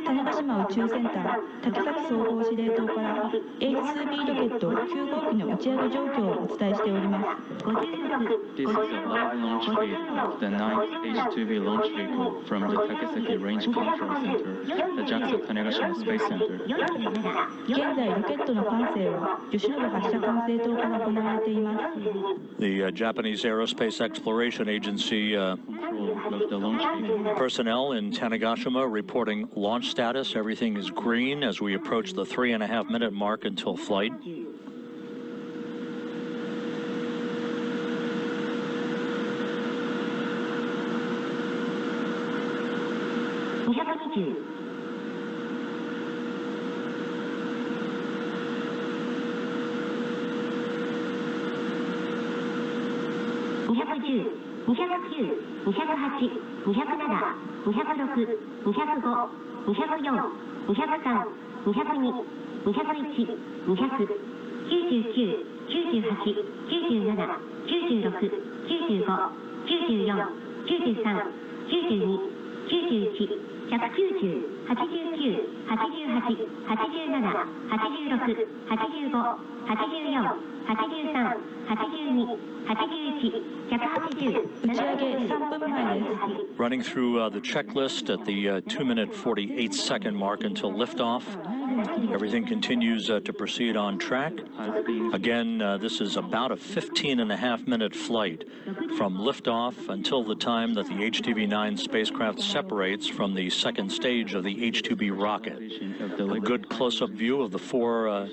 다네가시마宇宙センター竹崎総合司令塔から H-IIB ロケット9号機の打ち上げ状況をお伝えしております。This is a live launch feed of the 9th H-IIB launch vehicle from the Takesaki Range Control Center, the JAXA Tanegashima Space Center. 現在ロケットの管制は吉野発射管制塔から行われています。The Japanese Aerospace Exploration Agency personnel in Tanegashima reporting launch status. Everything is green as we approach the 3.5-minute mark until flight. Running through the checklist at the 2-minute 48-second mark until liftoff. Everything continues to proceed on track. Again, this is about a 15.5-minute flight from liftoff until the time that the HTV-9 spacecraft separates from the second stage of the H-IIB rocket. A good close-up view of the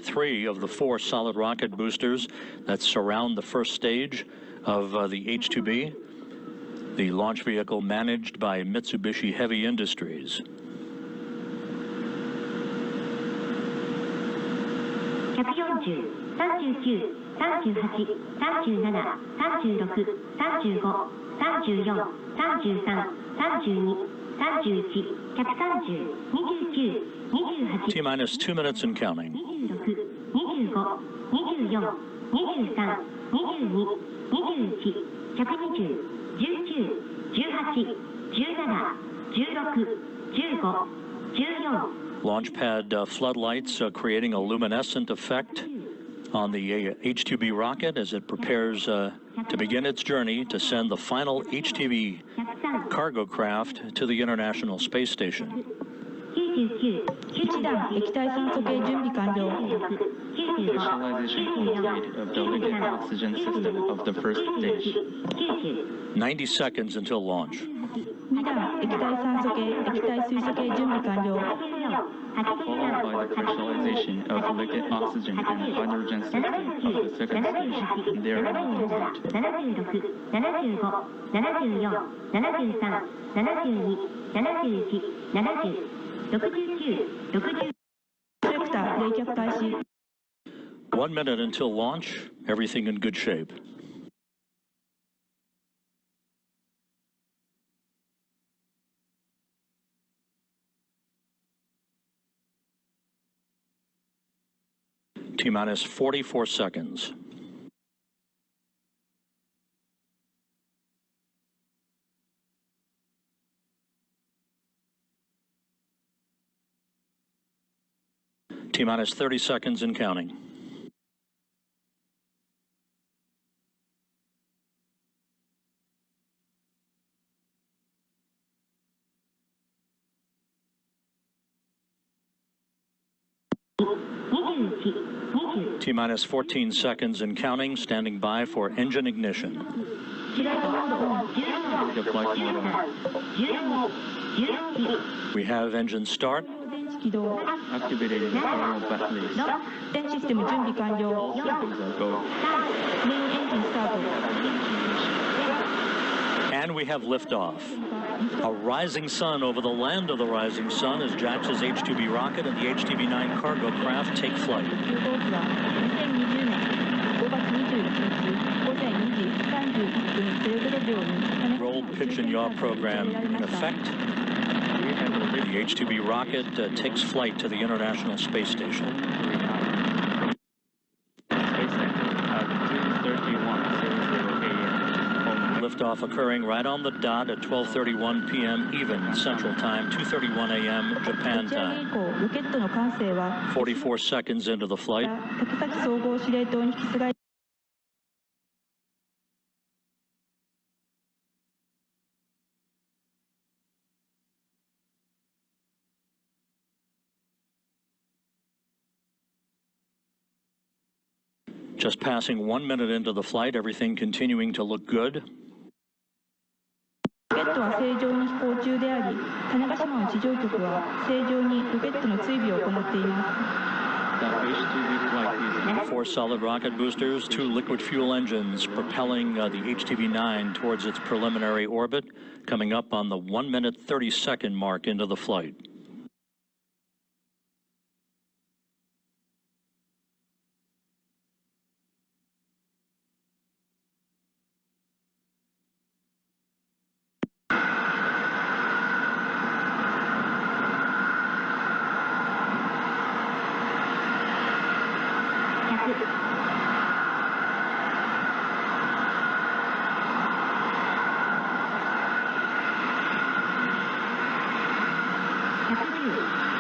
three of the four solid rocket boosters that surround the first stage of the H-IIB, the launch vehicle managed by Mi쓰bishi Heavy Industries. T-minus 2 minutes and counting. 19, Launch pad floodlights creating a luminescent effect on the H-IIB rocket as it prepares to begin its journey to send the final H-IIB cargo craft to the International Space Station. 1段液体酸素系準備完了。 Visualization complete of the liquid oxygen system of the first stage. 90 seconds until launch. 2段液体酸素系液体水素系準備完了。 Followed by the pressurization of liquid oxygen and hydrogen system of the second stage. There are no contact. 1 minute until launch. Everything in good shape. T-minus 44 seconds. T-minus 30 seconds and counting. T-minus 14 seconds and counting, standing by for engine ignition. We have engine start. Activating the thermal batteries. 電システム準備完了。 All systems are go. メインエンジンスタート。And we have liftoff. A rising sun over the land of the rising sun as JAXA's H-IIB rocket and the HTV-9 cargo craft take flight. Roll, pitch, and yaw program in effect. The H-IIB rocket takes flight to the International Space Station. Liftoff occurring right on the dot at 12:31 p.m. even Central Time, 2:31 a.m. Japan time. 44 seconds into the flight. Just passing 1 minute into the flight, everything continuing to look good. ロケットは正常に飛行中であり、種子島の地上局は正常にロケットの追尾を行っています。 4 solid rocket boosters, 2 liquid fuel engines propelling the HTV-9 towards its preliminary orbit, coming up on the 1 minute 30-second mark into the flight.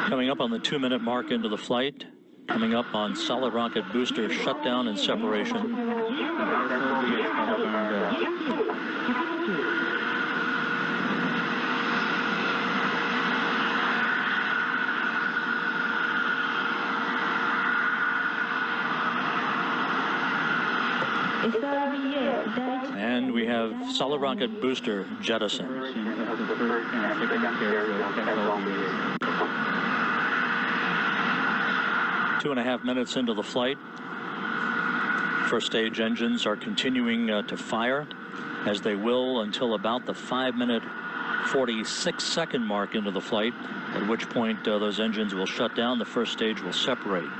Coming up on the 2-minute mark into the flight, coming up on solid rocket booster shutdown and separation. And we have solid rocket booster jettison. 2.5 minutes into the flight. First stage engines are continuing to fire, as they will until about the 5-minute 46-second mark into the flight, at which point those engines will shut down. The first stage will separate.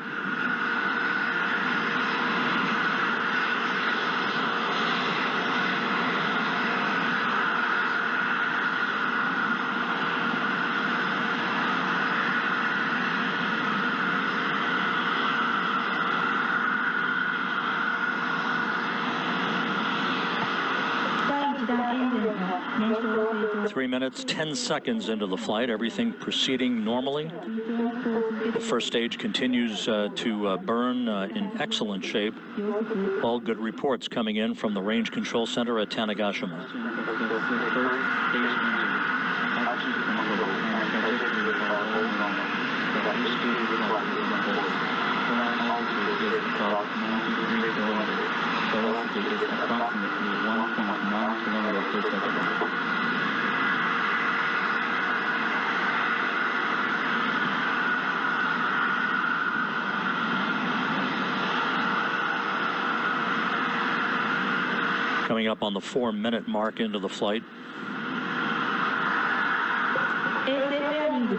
Three minutes, 10 seconds into the flight, everything proceeding normally. The first stage continues to burn in excellent shape. All good reports coming in from the Range Control Center at Danegashi. Velocity is approximately 1.9 kilometers per second. Coming up on the 4-minute mark into the flight.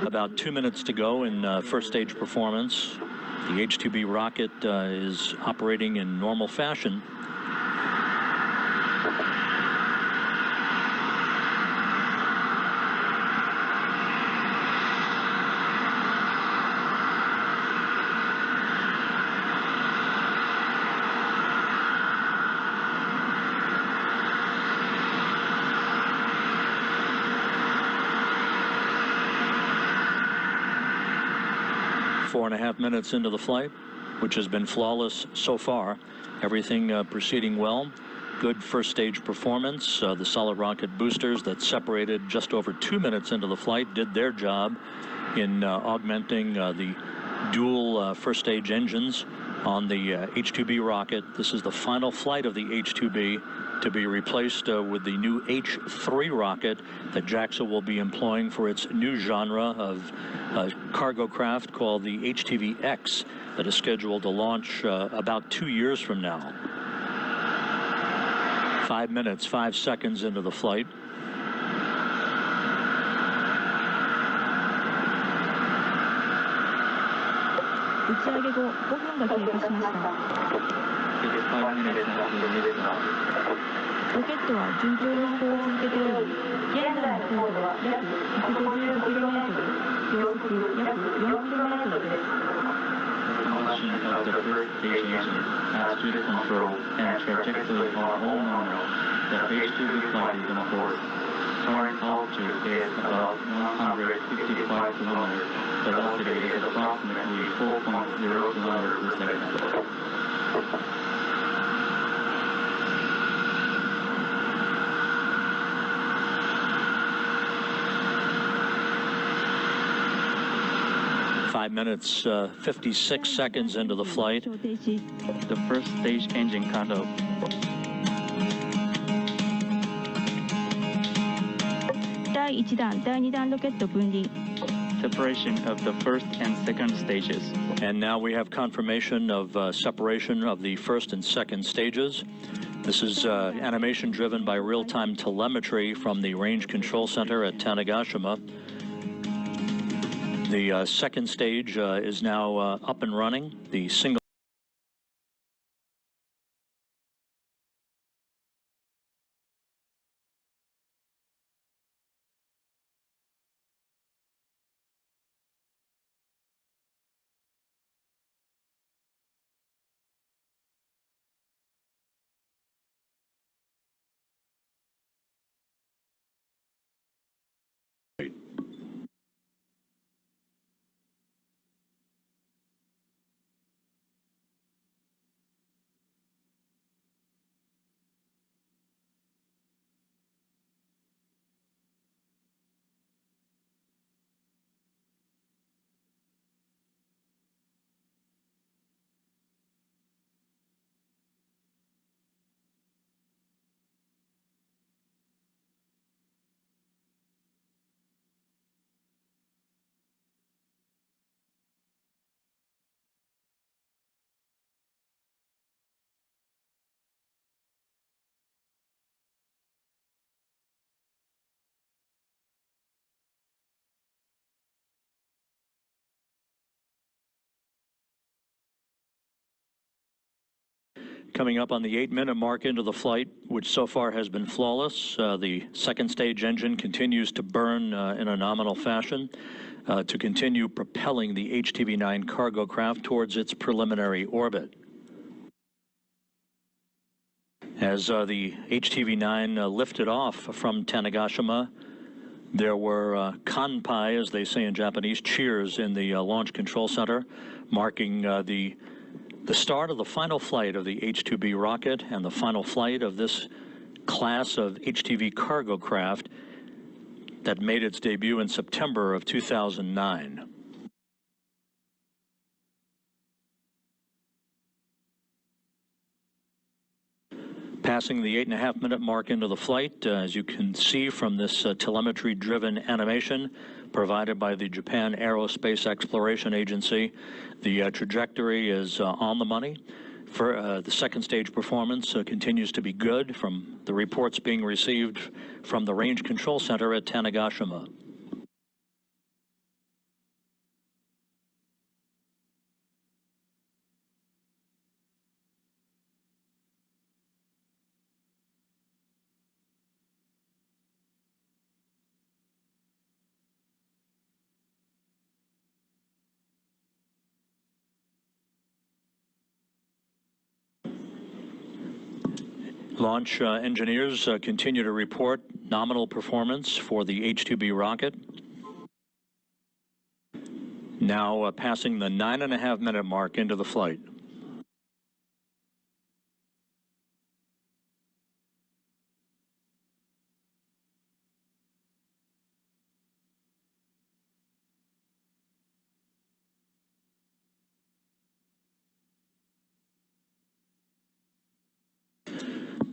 About 2 minutes to go in first stage performance. The H-IIB rocket is operating in normal fashion. Four and a half minutes into the flight, which has been flawless so far. Everything proceeding well. Good first stage performance. The solid rocket boosters that separated just over 2 minutes into the flight did their job in augmenting the dual first stage engines on the H-IIB rocket. This is the final flight of the H-IIB to be replaced with the new H-3 rocket that JAXA will be employing for its new genre of cargo craft called the HTV-X that is scheduled to launch about 2 years from now. 5 minutes, 5 seconds into the flight. 打ち上げ後5分が経過しました。 It's 5 minutes after liftoff. ロケットは順調に飛行を続けており、現在の高度は約 155km、秒速約 4km です。 Combustion of the first stage engine, attitude control, and trajectory are all normal. The H-IIB flight is on course. Current altitude is about 155 kilometers. Velocity is approximately 4.0 kilometers per second. Five minutes, 56 seconds into the flight. The first stage engine cut off. 第1弾、第2弾ロケット分離。 Separation of the first and second stages. And now we have confirmation of separation of the first and second stages. This is animation driven by real-time telemetry from the Range Control Center at Tanegashima. The second stage is now up and running. The single coming up on the 8-minute mark into the flight, which so far has been flawless. The second stage engine continues to burn in a nominal fashion to continue propelling the HTV-9 cargo craft towards its preliminary orbit. As the HTV-9 lifted off from Tanegashima, there were kanpai, as they say in Japanese, cheers in the Launch Control Center, marking the start of the final flight of the H-IIB rocket and the final flight of this class of HTV cargo craft that made its debut in September of 2009. Passing the 8.5-minute mark into the flight, as you can see from this telemetry-driven animation provided by the Japan Aerospace Exploration Agency, the trajectory is on the money. For the second stage performance continues to be good from the reports being received from the Range Control Center at Tanegashima. Launch engineers continue to report nominal performance for the H-IIB rocket. Now passing the 9.5-minute mark into the flight.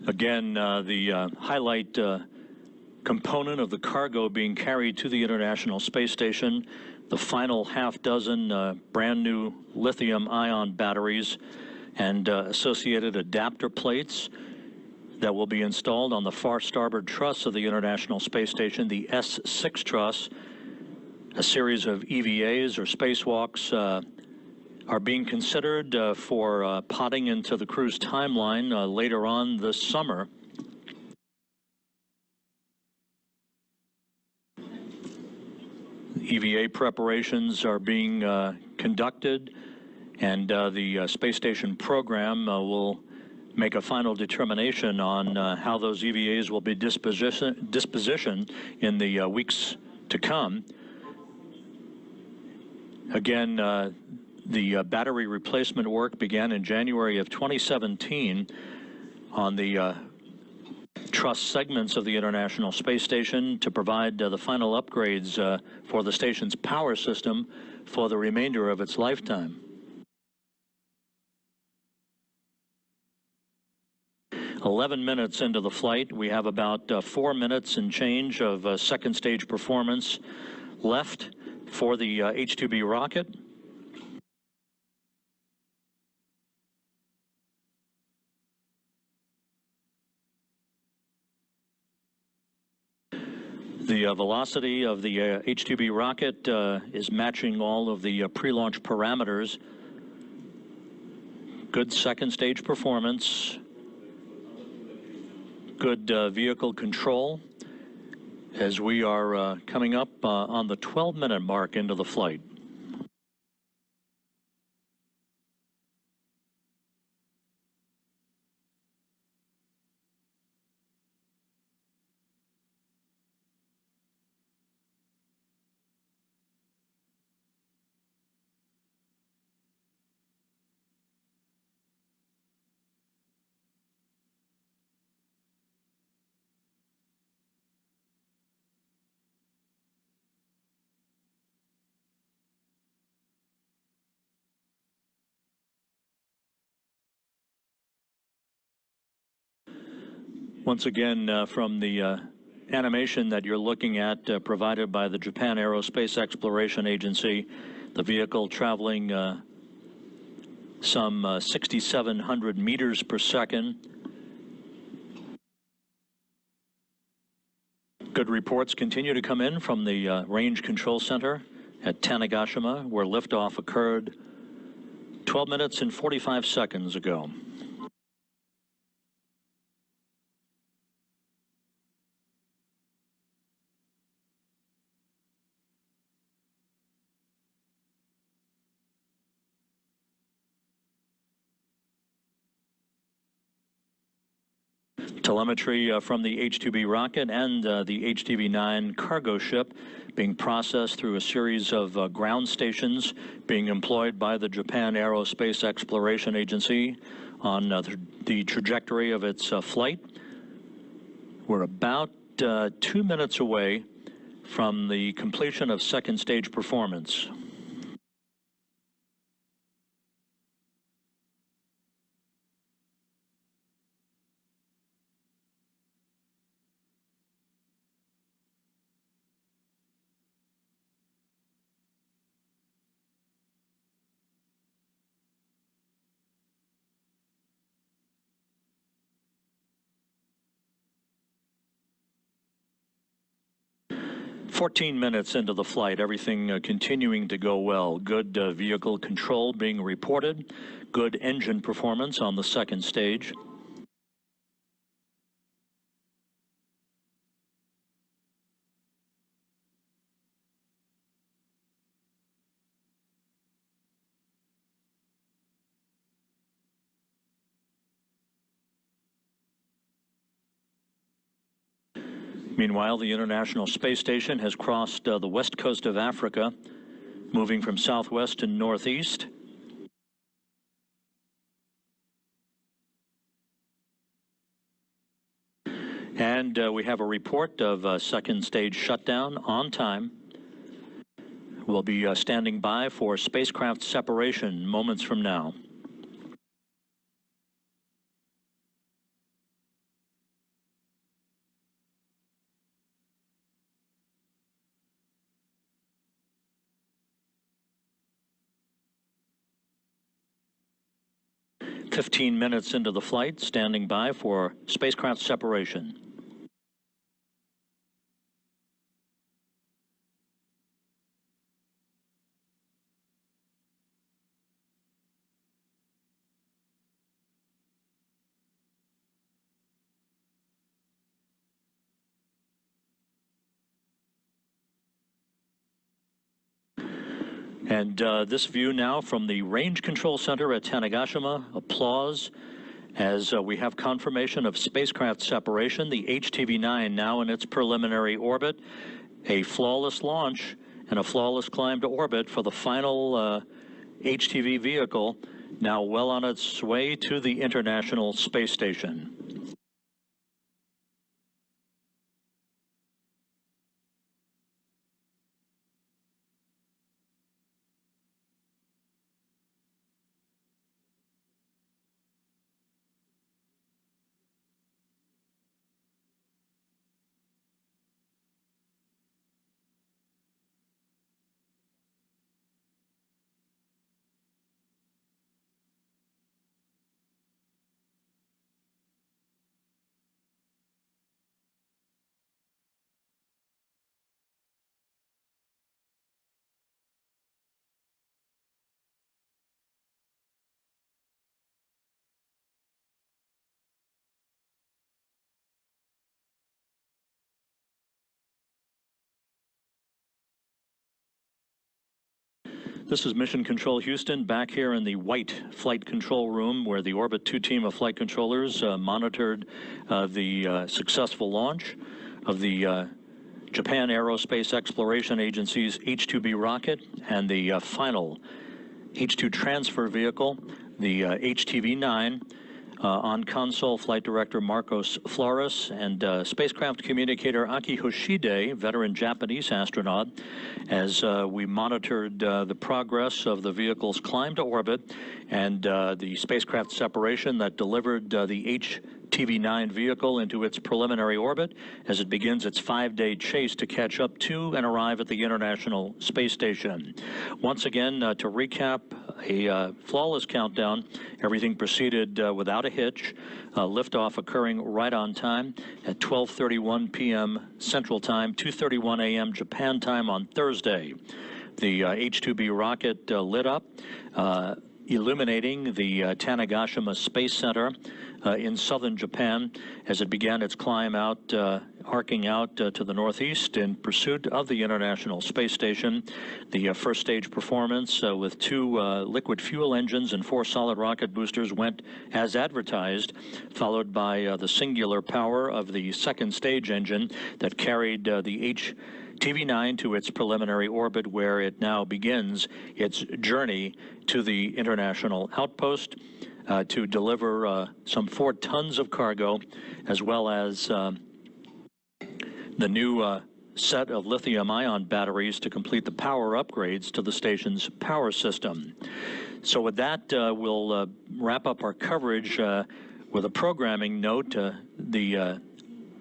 Again, the highlight component of the cargo being carried to the International Space Station, the final half-dozen brand new lithium-ion batteries and associated adapter plates that will be installed on the far starboard truss of the International Space Station, the S6 truss. A series of EVAs or spacewalks are being considered for potting into the crew's timeline later on this summer. EVA preparations are being conducted, and the space station program will make a final determination on how those EVAs will be dispositioned in the weeks to come. Again, the battery replacement work began in January of 2017 on the truss segments of the International Space Station to provide the final upgrades for the station's power system for the remainder of its lifetime. 11 minutes into the flight, we have about 4 minutes and change of second stage performance left for the H-IIB rocket. The velocity of the H-IIB rocket is matching all of the pre-launch parameters. Good second stage performance. Good vehicle control as we are coming up on the 12-minute mark into the flight. Once again, from the animation that you're looking at provided by the Japan Aerospace Exploration Agency, the vehicle traveling some 6,700 meters per second. Good reports continue to come in from the Range Control Center at Danegashi, where liftoff occurred 12 minutes and 45 seconds ago. Telemetry from the H-IIB rocket and the HTV-9 cargo ship being processed through a series of ground stations being employed by the Japan Aerospace Exploration Agency on the trajectory of its flight. We're about 2 minutes away from the completion of second stage performance. "14 minutes into the flight, everything continuing to go well. Good vehicle control being reported. Good engine performance on the second stage. Meanwhile, the International Space Station has crossed the west coast of Africa, moving from southwest to northeast. And we have a report of second stage shutdown on time. We'll be standing by for spacecraft separation moments from now. "15 minutes into the flight, standing by for spacecraft separation." And this view now from the Range Control Center at Tanegashima. Applause as we have confirmation of spacecraft separation. The HTV-9 now in its preliminary orbit. A flawless launch and a flawless climb to orbit for the final HTV vehicle, now well on its way to the International Space Station. This is Mission Control Houston, back here in the white flight control room where the Orbit 2 team of flight controllers monitored the successful launch of the Japan Aerospace Exploration Agency's H-IIB rocket and the final H-2 transfer vehicle, the HTV-9. On console, Flight Director Marcos Flores and spacecraft communicator Aki Hoshide, veteran Japanese astronaut, as we monitored the progress of the vehicle's climb to orbit and the spacecraft separation that delivered the HTV-9 vehicle into its preliminary orbit as it begins its 5-day chase to catch up to and arrive at the International Space Station. Once again, to recap, a flawless countdown. Everything proceeded without a hitch. Liftoff occurring right on time at 12:31 p.m. Central Time, 2:31 a.m. Japan time on Thursday. The H-IIB rocket lit up, illuminating the Tanegashima Space Center in southern Japan as it began its climb out, arcing out to the northeast in pursuit of the International Space Station. The first stage performance with 2 liquid fuel engines and 4 solid rocket boosters went as advertised, followed by the singular power of the second stage engine that carried the HTV-9 to its preliminary orbit, where it now begins its journey to the International Outpost to deliver some 4 tons of cargo, as well as the new set of lithium-ion batteries to complete the power upgrades to the station's power system. So with that, we'll wrap up our coverage with a programming note. The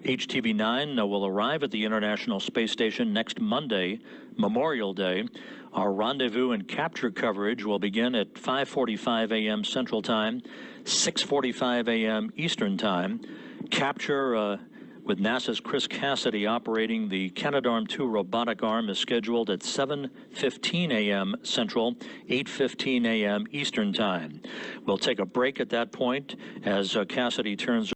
HTV-9 will arrive at the International Space Station next Monday, Memorial Day. Our rendezvous and capture coverage will begin at 5:45 a.m. Central Time, 6:45 a.m. Eastern Time. Capture with NASA's Chris Cassidy operating the Canadarm2 robotic arm is scheduled at 7:15 a.m. Central, 8:15 a.m. Eastern Time. We'll take a break at that point as Cassidy turns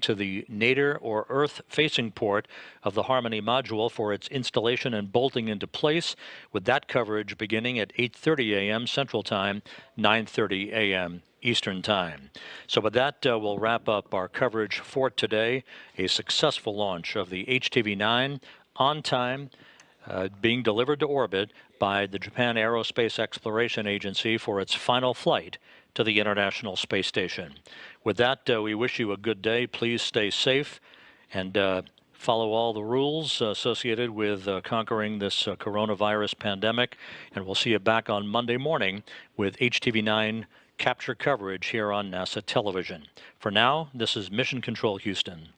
to the nadir or Earth-facing port of the Harmony module for its installation and bolting into place, with that coverage beginning at 8:30 a.m. Central Time, 9:30 a.m. Eastern Time. So with that, we'll wrap up our coverage for today. A successful launch of the HTV-9 on time, being delivered to orbit by the Japan Aerospace Exploration Agency for its final flight to the International Space Station. With that, we wish you a good day. Please stay safe and follow all the rules associated with conquering this coronavirus pandemic. And we'll see you back on Monday morning with HTV-9 capture coverage here on NASA television. For now, this is Mission Control Houston.